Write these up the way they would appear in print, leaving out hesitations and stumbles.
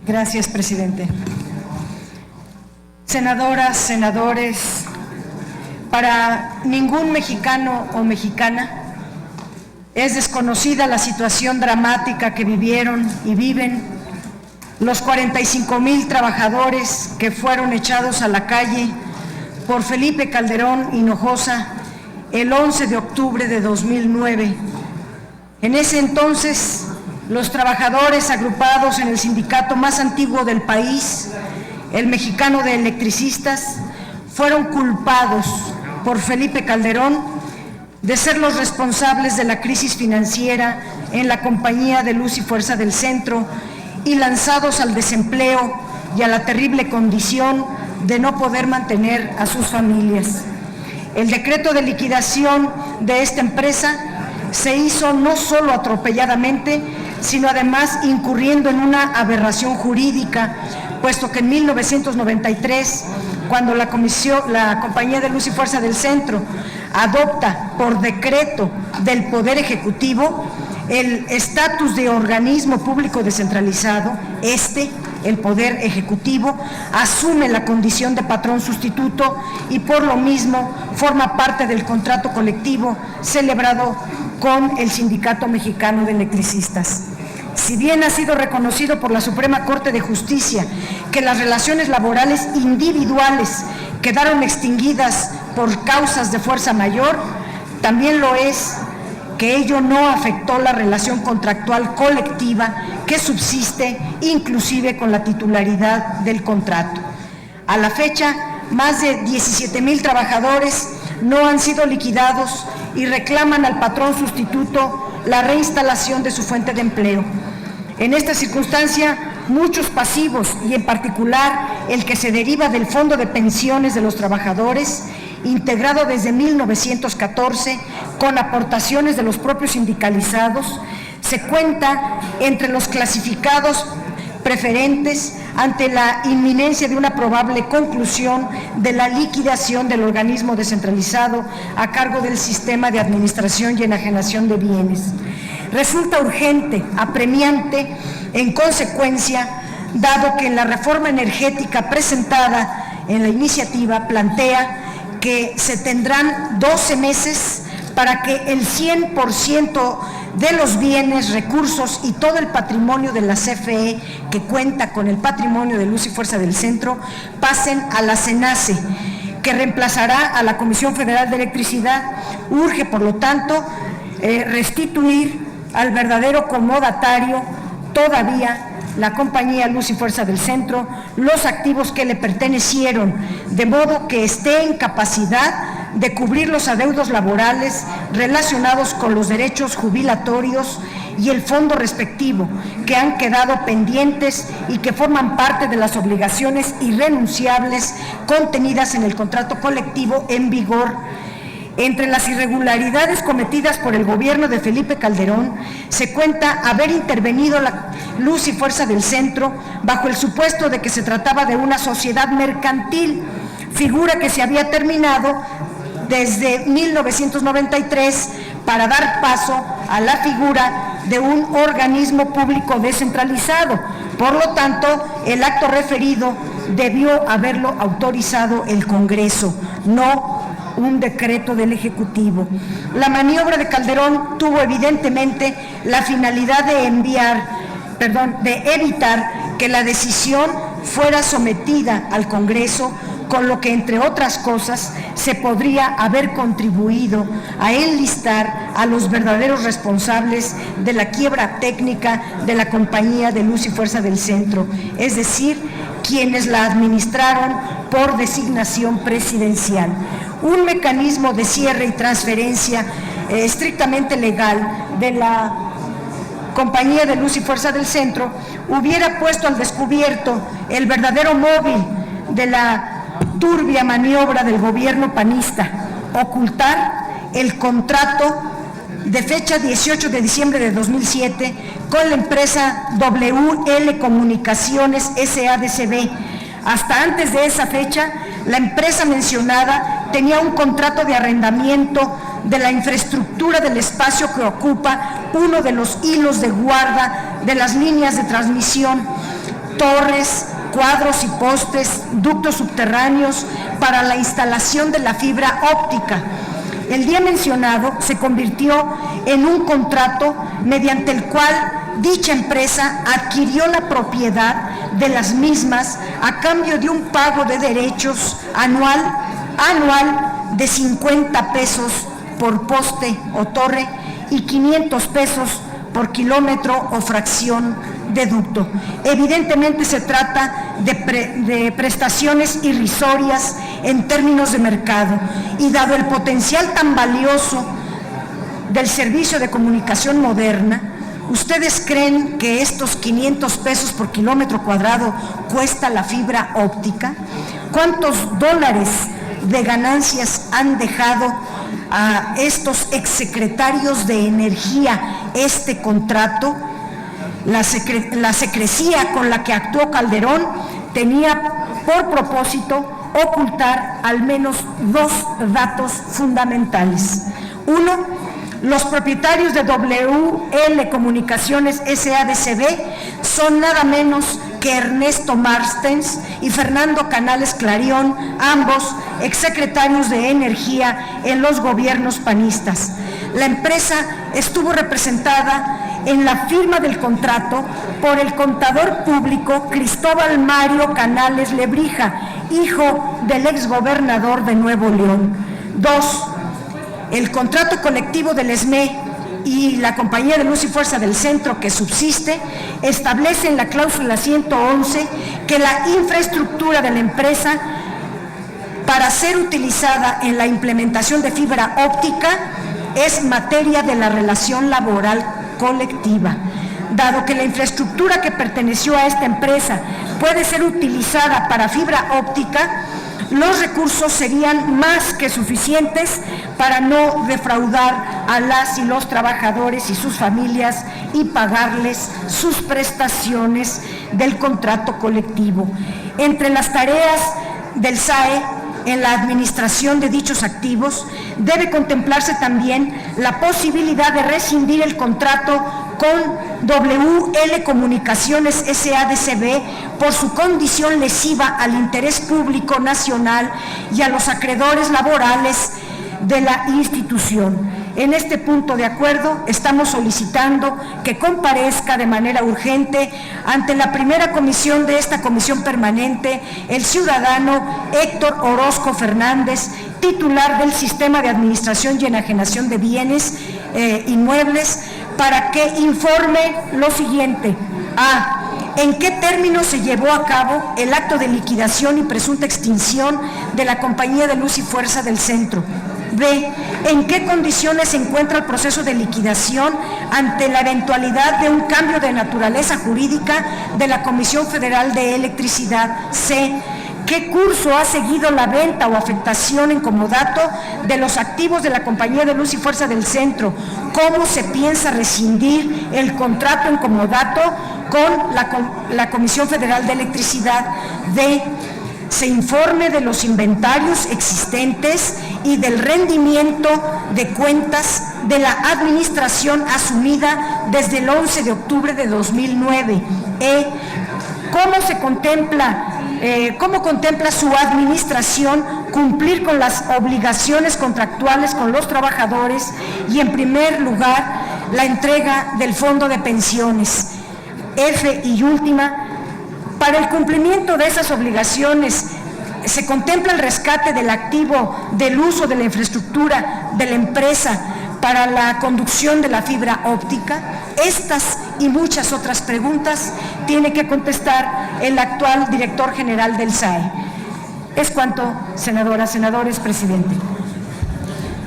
Gracias, presidente. Senadoras, senadores, para ningún mexicano o mexicana es desconocida la situación dramática que vivieron y viven los 45,000 trabajadores que fueron echados a la calle por Felipe Calderón Hinojosa el 11 de octubre de 2009. En ese entonces, los trabajadores agrupados en el sindicato más antiguo del país, el Mexicano de Electricistas, fueron culpados por Felipe Calderón de ser los responsables de la crisis financiera en la Compañía de Luz y Fuerza del Centro y lanzados al desempleo y a la terrible condición de no poder mantener a sus familias. El decreto de liquidación de esta empresa se hizo no solo atropelladamente, sino además incurriendo en una aberración jurídica, puesto que en 1993, cuando la Compañía de Luz y Fuerza del Centro adopta por decreto del Poder Ejecutivo el estatus de organismo público descentralizado, el Poder Ejecutivo, asume la condición de patrón sustituto y por lo mismo forma parte del contrato colectivo celebrado con el Sindicato Mexicano de Electricistas. Si bien ha sido reconocido por la Suprema Corte de Justicia que las relaciones laborales individuales quedaron extinguidas por causas de fuerza mayor, también lo es que ello no afectó la relación contractual colectiva que subsiste inclusive con la titularidad del contrato. A la fecha, más de 17,000 trabajadores no han sido liquidados y reclaman al patrón sustituto la reinstalación de su fuente de empleo. En esta circunstancia, muchos pasivos, y en particular el que se deriva del Fondo de Pensiones de los Trabajadores, integrado desde 1914 con aportaciones de los propios sindicalizados, se cuenta entre los clasificados preferentes ante la inminencia de una probable conclusión de la liquidación del organismo descentralizado a cargo del Sistema de Administración y Enajenación de Bienes. Resulta urgente, apremiante, en consecuencia, dado que en la reforma energética presentada en la iniciativa plantea que se tendrán 12 meses para que el 100% de los bienes, recursos y todo el patrimonio de la CFE que cuenta con el patrimonio de Luz y Fuerza del Centro pasen a la CENACE, que reemplazará a la Comisión Federal de Electricidad. Urge, por lo tanto, restituir al verdadero comodatario todavía la Compañía Luz y Fuerza del Centro los activos que le pertenecieron, de modo que esté en capacidad de cubrir los adeudos laborales relacionados con los derechos jubilatorios y el fondo respectivo, que han quedado pendientes y que forman parte de las obligaciones irrenunciables contenidas en el contrato colectivo en vigor. Entre las irregularidades cometidas por el gobierno de Felipe Calderón se cuenta haber intervenido la Luz y Fuerza del Centro bajo el supuesto de que se trataba de una sociedad mercantil, figura que se había terminado desde 1993 para dar paso a la figura de un organismo público descentralizado. Por lo tanto, el acto referido debió haberlo autorizado el Congreso, no un decreto del Ejecutivo. La maniobra de Calderón tuvo evidentemente la finalidad de evitar que la decisión fuera sometida al Congreso, con lo que, entre otras cosas, se podría haber contribuido a enlistar a los verdaderos responsables de la quiebra técnica de la Compañía de Luz y Fuerza del Centro, es decir, quienes la administraron por designación presidencial. Un mecanismo de cierre y transferencia estrictamente legal de la Compañía de Luz y Fuerza del Centro hubiera puesto al descubierto el verdadero móvil de la turbia maniobra del gobierno panista: ocultar el contrato de fecha 18 de diciembre de 2007 con la empresa WL Comunicaciones SADCB. Hasta antes de esa fecha, la empresa mencionada tenía un contrato de arrendamiento de la infraestructura del espacio que ocupa uno de los hilos de guarda de las líneas de transmisión, torres, cuadros y postes, ductos subterráneos para la instalación de la fibra óptica. El día mencionado se convirtió en un contrato mediante el cual dicha empresa adquirió la propiedad de las mismas a cambio de un pago de derechos anual de 50 pesos por poste o torre y 500 pesos por kilómetro o fracción de ducto. Evidentemente se trata de prestaciones irrisorias en términos de mercado, y dado el potencial tan valioso del servicio de comunicación moderna, ¿ustedes creen que estos 500 pesos por kilómetro cuadrado cuesta la fibra óptica? ¿Cuántos dólares de ganancias han dejado a estos exsecretarios de Energía este contrato? La secrecía con la que actuó Calderón tenía por propósito ocultar al menos dos datos fundamentales. Uno, los propietarios de WL Comunicaciones SADCB son nada menos que Ernesto Marstens y Fernando Canales Clarión, ambos exsecretarios de Energía en los gobiernos panistas. La empresa estuvo representada en la firma del contrato por el contador público Cristóbal Mario Canales Lebrija, hijo del exgobernador de Nuevo León. Dos, el contrato colectivo del SME y la Compañía de Luz y Fuerza del Centro que subsiste establece en la cláusula 111 que la infraestructura de la empresa para ser utilizada en la implementación de fibra óptica es materia de la relación laboral colectiva. Dado que la infraestructura que perteneció a esta empresa puede ser utilizada para fibra óptica, los recursos serían más que suficientes para no defraudar a las y los trabajadores y sus familias y pagarles sus prestaciones del contrato colectivo. Entre las tareas del SAE en la administración de dichos activos debe contemplarse también la posibilidad de rescindir el contrato con WL Comunicaciones SADCB por su condición lesiva al interés público nacional y a los acreedores laborales de la institución. En este punto de acuerdo, estamos solicitando que comparezca de manera urgente ante la primera comisión de esta comisión permanente el ciudadano Héctor Orozco Fernández, titular del Sistema de Administración y Enajenación de Bienes Inmuebles, para que informe lo siguiente. A. ¿En qué términos se llevó a cabo el acto de liquidación y presunta extinción de la Compañía de Luz y Fuerza del Centro? B. ¿En qué condiciones se encuentra el proceso de liquidación ante la eventualidad de un cambio de naturaleza jurídica de la Comisión Federal de Electricidad? C. ¿Qué curso ha seguido la venta o afectación en comodato de los activos de la Compañía de Luz y Fuerza del Centro? ¿Cómo se piensa rescindir el contrato en comodato con la Comisión Federal de Electricidad? D. Se informe de los inventarios existentes y del rendimiento de cuentas de la administración asumida desde el 11 de octubre de 2009. E. ¿Cómo contempla su administración cumplir con las obligaciones contractuales con los trabajadores y, en primer lugar, la entrega del fondo de pensiones? F. Y última, para el cumplimiento de esas obligaciones, ¿se contempla el rescate del activo del uso de la infraestructura de la empresa para la conducción de la fibra óptica? Estas y muchas otras preguntas tiene que contestar el actual director general del SAE. Es cuanto, senadoras, senadores, presidente.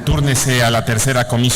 Túrnese a la tercera comisión.